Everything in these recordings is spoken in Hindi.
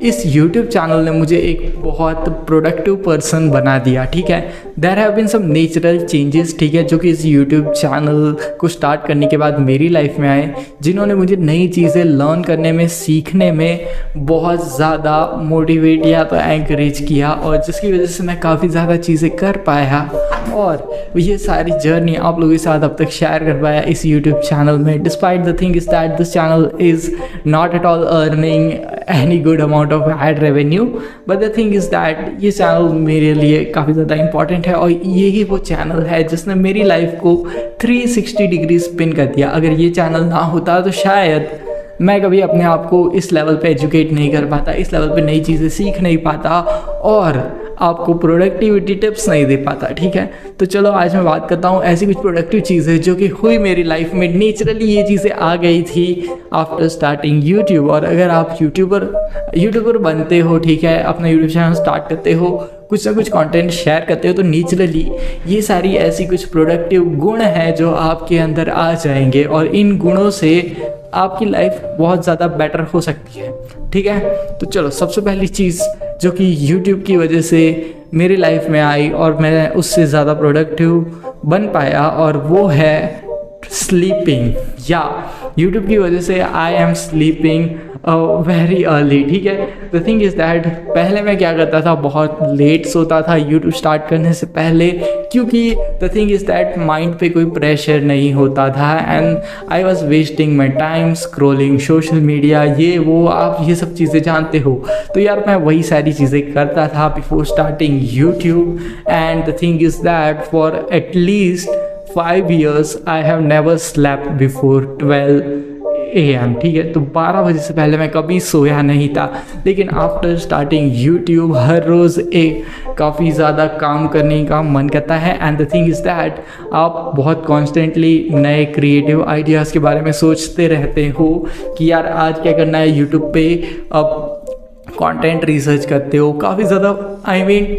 इस YouTube चैनल ने मुझे एक बहुत प्रोडक्टिव पर्सन बना दिया, ठीक है। There have been some natural changes, ठीक है, जो कि इस YouTube चैनल को स्टार्ट करने के बाद मेरी लाइफ में आए, जिन्होंने मुझे नई चीज़ें लर्न करने में, सीखने में बहुत ज़्यादा मोटिवेट या तो एंकरेज किया, और जिसकी वजह से मैं काफ़ी ज़्यादा चीज़ें कर पाया और ये सारी जर्नी आप लोगों के साथ अब तक शेयर कर पाया इस YouTube चैनल में। Despite the thing is that this channel is not at all earning any good amount of ad revenue, but the thing is that ये चैनल मेरे लिए काफ़ी ज़्यादा इंपॉर्टेंट है, और यही वो चैनल है जिसने मेरी लाइफ को 360 डिग्री स्पिन कर दिया। अगर ये चैनल ना होता तो शायद मैं कभी अपने आप को इस लेवल पे एजुकेट नहीं कर पाता, इस लेवल पे नई चीज़ें सीख नहीं पाता और आपको प्रोडक्टिविटी टिप्स नहीं दे पाता, ठीक है। तो चलो आज मैं बात करता हूँ ऐसी कुछ प्रोडक्टिव चीज़ें जो कि हुई मेरी लाइफ में, नेचुरली ये चीज़ें आ गई थी आफ्टर स्टार्टिंग यूट्यूब। और अगर आप यूट्यूबर बनते हो, ठीक है, अपना यूट्यूब चैनल स्टार्ट करते हो, कुछ ना कुछ कंटेंट शेयर करते हो, तो नेचुरली ये सारी ऐसी कुछ प्रोडक्टिव गुण हैं जो आपके अंदर आ जाएंगे और इन गुणों से आपकी लाइफ बहुत ज़्यादा बेटर हो सकती है, ठीक है। तो चलो सबसे पहली चीज़ जो कि YouTube की वजह से मेरी लाइफ में आई और मैं उससे ज़्यादा प्रोडक्टिव बन पाया, और वो है स्लीपिंग। या YouTube की वजह से I am sleeping very early, ठीक है। द थिंग इज़ दैट पहले मैं क्या करता था, बहुत लेट सोता था YouTube स्टार्ट करने से पहले, क्योंकि the thing is that mind पे कोई प्रेशर नहीं होता था and I was wasting my time scrolling social media, ये वो आप ये सब चीज़ें जानते हो। तो यार मैं वही सारी चीज़ें करता था before starting YouTube, and the thing is that for at least 5 years I have never slept before 12 AM, ठीक है। तो 12 बजे से पहले मैं कभी सोया नहीं था, लेकिन आफ्टर स्टार्टिंग YouTube हर रोज़ काफ़ी ज़्यादा काम करने का मन करता है। And the thing is that आप बहुत कॉन्स्टेंटली नए क्रिएटिव आइडियाज़ के बारे में सोचते रहते हो कि यार आज क्या करना है यूट्यूब पे, अब कंटेंट रिसर्च करते हो, काफ़ी ज़्यादा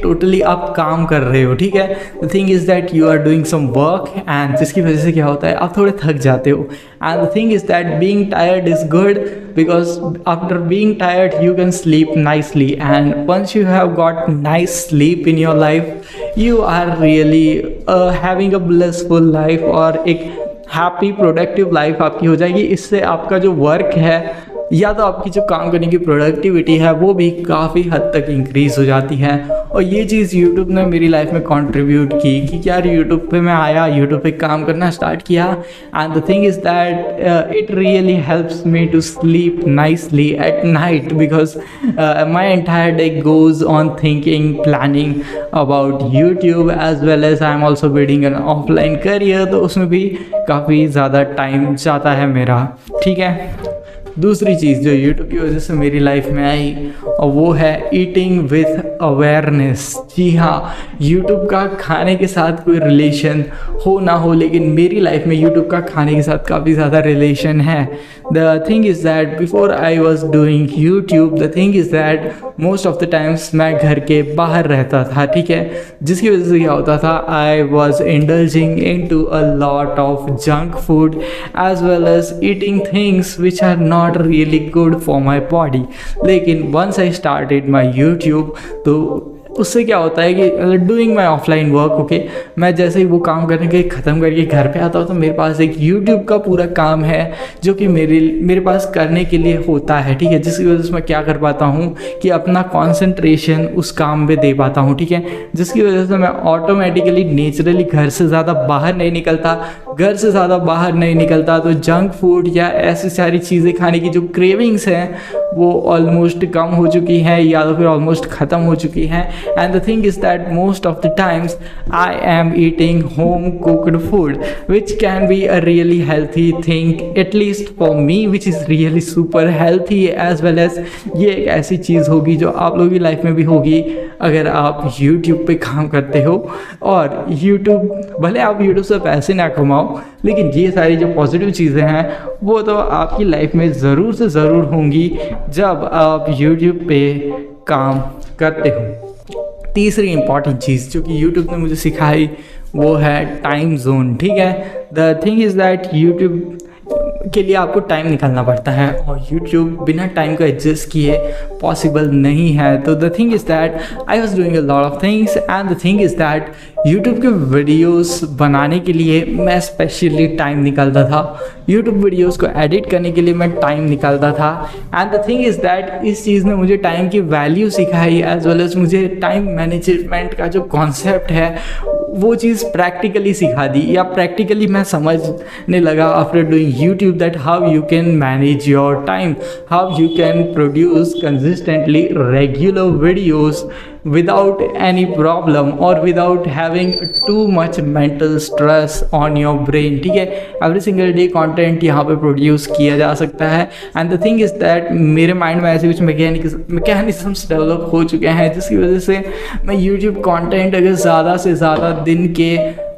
टोटली आप काम कर रहे हो, ठीक है। The thing is that you are doing some work and जिसकी वजह से क्या होता है, आप थोड़े थक जाते हो। And the thing is that being tired is good because after being tired you can sleep nicely, and once you have got nice sleep in your life you are really having a blissful life, और एक हैप्पी प्रोडक्टिव लाइफ आपकी हो जाएगी। इससे आपका जो वर्क है या तो आपकी जो काम करने की प्रोडक्टिविटी है वो भी काफ़ी हद तक इंक्रीज़ हो जाती है। और ये चीज़ YouTube ने मेरी लाइफ में कंट्रीब्यूट की कि यार YouTube पे मैं आया, YouTube पे काम करना स्टार्ट किया, and the thing is that it really helps me to sleep nicely at night because my entire day goes on thinking planning about YouTube as well as I am also building an offline career, तो उसमें भी काफ़ी ज़्यादा टाइम जाता है मेरा, ठीक है। दूसरी चीज़ जो YouTube की वजह से मेरी लाइफ में आई और वो है ईटिंग विथ अवेयरनेस। जी हाँ, YouTube का खाने के साथ कोई रिलेशन हो ना हो, लेकिन मेरी लाइफ में YouTube का खाने के साथ काफ़ी ज़्यादा रिलेशन है। The thing is that before I was doing YouTube, the thing is that most of the times मैं घर के बाहर रहता था, ठीक है, जिसकी वजह से क्या होता था, I was indulging into a lot of junk food as well as eating things which are not really good for my body. लेकिन once I started my YouTube, तो उससे क्या होता है कि doing my offline work, okay, मैं जैसे ही वो काम करने के ख़त्म करके घर पे आता हूँ तो मेरे पास एक यूट्यूब का पूरा काम है जो कि मेरे पास करने के लिए होता है, ठीक है, जिसकी वजह से मैं क्या कर पाता हूँ कि अपना कॉन्सेंट्रेशन उस काम पे दे पाता हूँ, ठीक है, जिसकी वजह से मैं ऑटोमेटिकली नेचुरली घर से ज़्यादा बाहर नहीं निकलता। घर से ज़्यादा बाहर नहीं निकलता तो जंक फूड या ऐसी सारी चीज़ें खाने की जो क्रेविंग्स हैं वो ऑलमोस्ट कम हो चुकी हैं या तो फिर ऑलमोस्ट ख़त्म हो चुकी हैं। And the thing is that most of the times I am eating home cooked food which can be a really healthy thing, at least for me which is really super healthy as well as ये एक ऐसी चीज़ होगी जो आप लोगों की लाइफ में भी होगी अगर आप YouTube पे काम करते हो। और YouTube भले आप YouTube से पैसे ना कमाओ, लेकिन ये सारी जो पॉजिटिव चीज़ें हैं वो तो आपकी लाइफ में ज़रूर से ज़रूर होंगी जब आप YouTube पे काम करते हो। तीसरी इंपॉर्टेंट चीज़ जो कि YouTube ने मुझे सिखाई वो है टाइम जोन, ठीक है। The thing is that YouTube के लिए आपको टाइम निकालना पड़ता है और YouTube बिना टाइम को एडजस्ट किए पॉसिबल नहीं है। तो the thing is that I was doing a lot of things and the thing is that YouTube के वीडियोस बनाने के लिए मैं स्पेशली टाइम निकालता था, YouTube वीडियोस को एडिट करने के लिए मैं टाइम निकालता था। And the thing is that इस चीज़ ने मुझे टाइम की वैल्यू सिखाई एज वेल एज मुझे टाइम मैनेजमेंट का जो कॉन्सेप्ट है वो चीज़ प्रैक्टिकली सिखा दी, या प्रैक्टिकली मैं समझने लगा after doing YouTube that how you can manage your time, how you can produce consistently regular videos without any problem or without having too much mental stress on your brain। ठीक है, एवरी सिंगल डे कंटेंट यहाँ पे प्रोड्यूस किया जा सकता है। And the thing is that मेरे माइंड में ऐसे कुछ मैकेनिज्म्स डेवलप हो चुके हैं जिसकी वजह से मैं यूट्यूब कंटेंट अगर ज़्यादा से ज़्यादा दिन के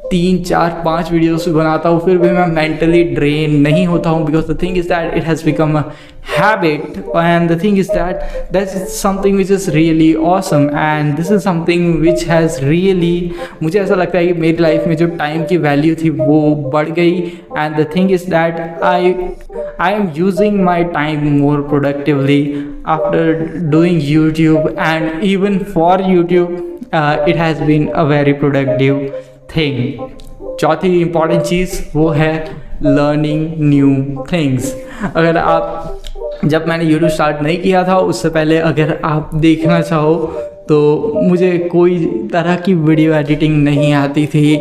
3, 4, 5 वीडियोस बनाता हूँ फिर भी मैं मेंटली ड्रेन नहीं होता हूँ, because the thing is that it has become a habit। and the thing is that that's something which is really awesome and this is something which has really मुझे ऐसा लगता है कि मेरी लाइफ में जो टाइम की वैल्यू थी वो बढ़ गई। and the thing is that I am using my time more productively after doing YouTube and even for YouTube it has been a very productive thing। चौथी इम्पॉर्टेंट चीज़ वो है लर्निंग न्यू थिंग्स। अगर आप जब मैंने यूट्यूब स्टार्ट नहीं किया था उससे पहले अगर आप देखना चाहो तो मुझे कोई तरह की वीडियो एडिटिंग नहीं आती थी,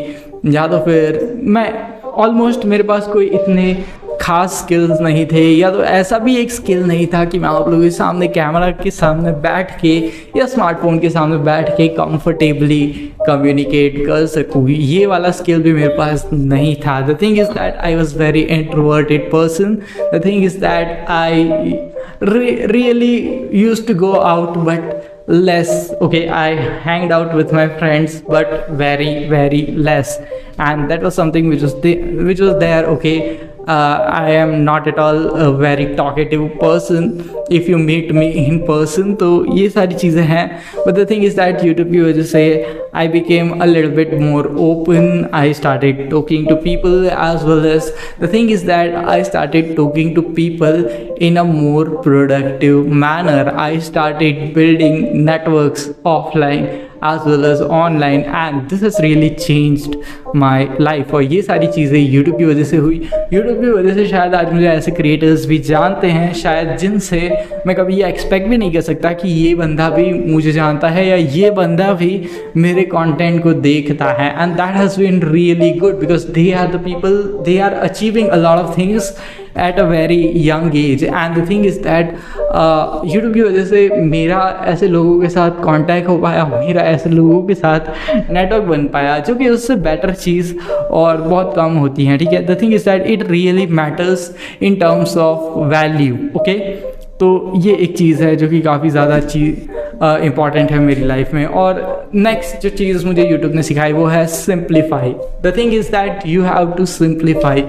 या तो फिर मैं ऑलमोस्ट मेरे पास कोई इतने खास स्किल्स नहीं थे, या तो ऐसा भी एक स्किल नहीं था कि मैं आप लोगों के सामने कैमरा के सामने बैठ के या स्मार्टफोन के सामने बैठ के कंफर्टेबली कम्युनिकेट कर सकूँ। ये वाला स्किल भी मेरे पास नहीं था। The thing is that I was very introverted person. The thing is that I really used to go out but less, okay, I hanged out with my friends but very less, and that was something which was there, okay। I am not at all a very talkative person if you meet me in person, तो ये सारी चीज़ें हैं। but the thing is that YouTube की वजह से I became a little bit more open, I started talking to people as well as the thing is that I started talking to people in a more productive manner। I started building networks offline as well as online and this has really changed my life। और ये सारी चीज़ें YouTube की वजह से हुई। YouTube की वजह से शायद आज मुझे ऐसे क्रिएटर्स भी जानते हैं शायद जिनसे मैं कभी ये एक्सपेक्ट भी नहीं कर सकता कि ये बंदा भी मुझे जानता है या ये बंदा भी मेरे कंटेंट को देखता है। And that has been really good because they are the people, they are achieving a lot of things at a very young age। and the thing is that YouTube की वजह से मेरा ऐसे लोगों के साथ कांटेक्ट हो पाया, मेरा ऐसे लोगों के साथ नेटवर्क बन पाया जो कि उससे बेटर चीज़ और बहुत कम होती हैं। ठीक है, the thing is that it really matters in terms of value, okay. तो ये एक चीज़ है जो कि काफ़ी ज़्यादा इम्पॉर्टेंट है मेरी लाइफ में। और नेक्स्ट जो चीज़ मुझे YouTube ने सिखाई वो है simplify. The thing is that you have to simplify.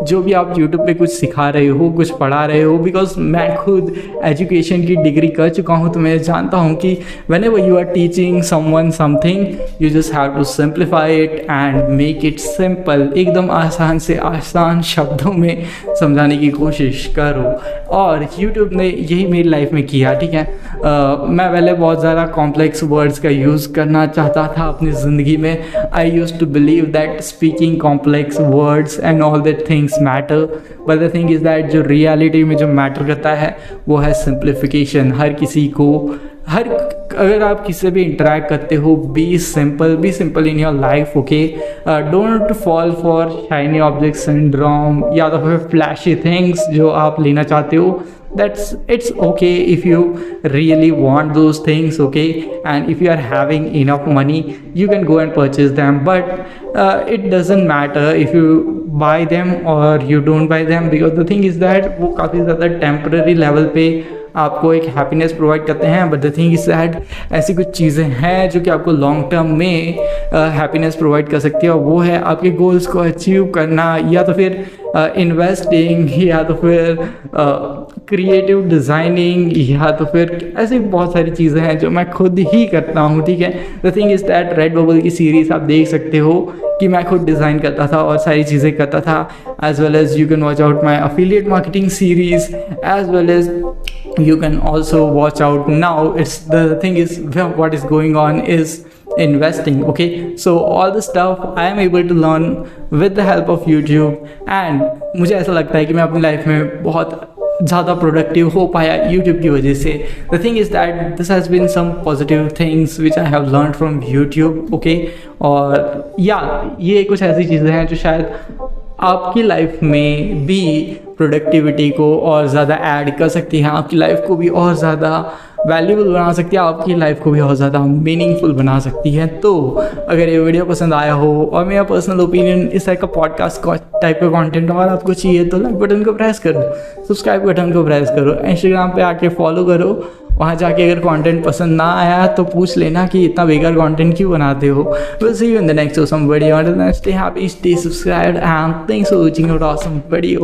जो भी आप YouTube पे कुछ सिखा रहे हो, कुछ पढ़ा रहे हो, बिकॉज मैं खुद एजुकेशन की डिग्री कर चुका हूँ तो मैं जानता हूँ कि whenever you are teaching someone something you just have to simplify it and make it simple। एकदम आसान से आसान शब्दों में समझाने की कोशिश करो और YouTube ने यही मेरी लाइफ में किया। ठीक है, मैं पहले बहुत ज़्यादा कॉम्प्लेक्स वर्ड्स का यूज़ करना चाहता था अपनी ज़िंदगी में। I used to believe that speaking complex words and all that things matter, but the thing is that जो रियलिटी में जो मैटर करता है वो है सिंप्लीफिकेशन। हर किसी को अगर आप किसी से भी इंटरेक्ट करते हो be simple in your life, okay. Don't fall for shiny object syndrome या तो फिर फ्लैशी थिंग्स जो आप लेना चाहते हो। It's okay if you really want those things, okay, and if you are having enough money you can go and purchase them, but it doesn't matter if you buy them or you don't buy them, because the thing is that वो काफ़ी ज़्यादा temporary level पे आपको एक हैप्पीनेस प्रोवाइड करते हैं। But the thing is that ऐसी कुछ चीज़ें हैं जो कि आपको लॉन्ग टर्म में हैप्पीनेस प्रोवाइड कर सकती है, और वो है आपके गोल्स को अचीव करना, या तो फिर इन्वेस्टिंग, या तो फिर क्रिएटिव डिज़ाइनिंग, या तो फिर ऐसी बहुत सारी चीज़ें हैं जो मैं खुद ही करता हूँ। ठीक है, the thing is that red bubble की सीरीज़ आप देख सकते हो, कि मैं खुद डिज़ाइन करता था और सारी चीज़ें करता था। As well as you can watch out my affiliate marketing series, as well as you can also watch out now. It's the thing is what is going on is investing. Okay, so all the stuff I am able to learn with the help of YouTube, and मुझे ऐसा लगता है कि मैं अपनी लाइफ में बहुत ज़्यादा प्रोडक्टिव हो पाया YouTube की वजह से। The thing is that this has been some positive things which I have learned from YouTube. Okay, और या ये कुछ ऐसी चीज़ें हैं जो शायद आपकी लाइफ में भी प्रोडक्टिविटी को और ज़्यादा ऐड कर सकती है, आपकी लाइफ को भी और ज़्यादा वैल्यूबल बना सकती है, आपकी लाइफ को भी और ज़्यादा मीनिंगफुल बना सकती है। तो अगर ये वीडियो पसंद आया हो और मेरा पर्सनल ओपिनियन इस टाइप का पॉडकास्ट टाइप का कंटेंट और आपको चाहिए तो लाइक बटन को प्रेस करो, सब्सक्राइब बटन को प्रेस करो, इंस्टाग्राम पे आके फॉलो करो। वहाँ जाके अगर कंटेंट पसंद ना आया तो पूछ लेना कि इतना बेकार कंटेंट क्यों बनाते हो। Will see you in the next awesome video, stay happy, stay subscribed, and thanks for watching our awesome video.